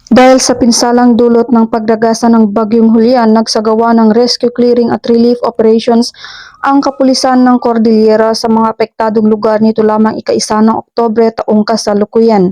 Dahil sa pinsalang dulot ng pagdagasa ng Bagyong Julian, nagsagawa ng rescue clearing at relief operations ang kapulisan ng Cordillera sa mga apektadong lugar nito lamang ika-1 ng Oktubre taong kasalukuyan.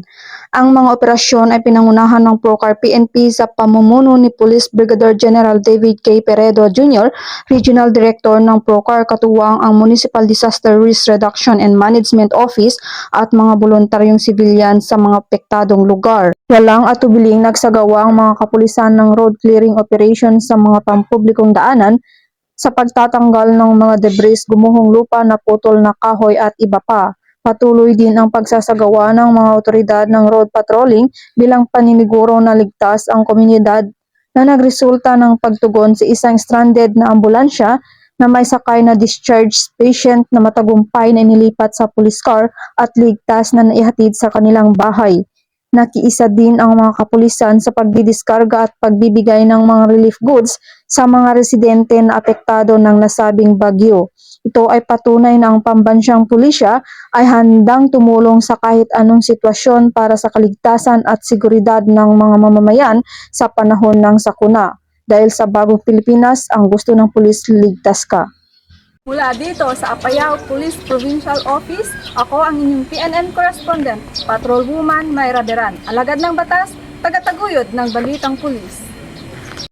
Ang mga operasyon ay pinangunahan ng PROCAR PNP sa pamumuno ni Police Brigadier General David K. Peredo Jr., Regional Director ng PROCAR, katuwang ang Municipal Disaster Risk Reduction and Management Office at mga voluntaryong sibilyan sa mga apektadong lugar. Walang atubiling nagsagawa ang mga kapulisan ng road clearing operation sa mga pampublikong daanan sa pagtatanggal ng mga debris, gumuhong lupa, naputol na kahoy at iba pa. Patuloy din ang pagsasagawa ng mga otoridad ng road patrolling bilang paniniguro na ligtas ang komunidad na nagresulta ng pagtugon sa isang stranded na ambulansya na may sakay na discharged patient na matagumpay na inilipat sa police car at ligtas na naihatid sa kanilang bahay. Nakiisa din ang mga kapulisan sa pagdidiskarga at pagbibigay ng mga relief goods sa mga residente na apektado ng nasabing bagyo. Ito ay patunay na ang pambansyang pulisya ay handang tumulong sa kahit anong sitwasyon para sa kaligtasan at seguridad ng mga mamamayan sa panahon ng sakuna. Dahil sa bagong Pilipinas, ang gusto ng pulis, ligtas ka. Mula dito sa Apayao Police Provincial Office, ako ang inyong PNN correspondent, Patrol Woman Mayra Deran, alagad ng batas, tagataguyod ng Balitang Pulis.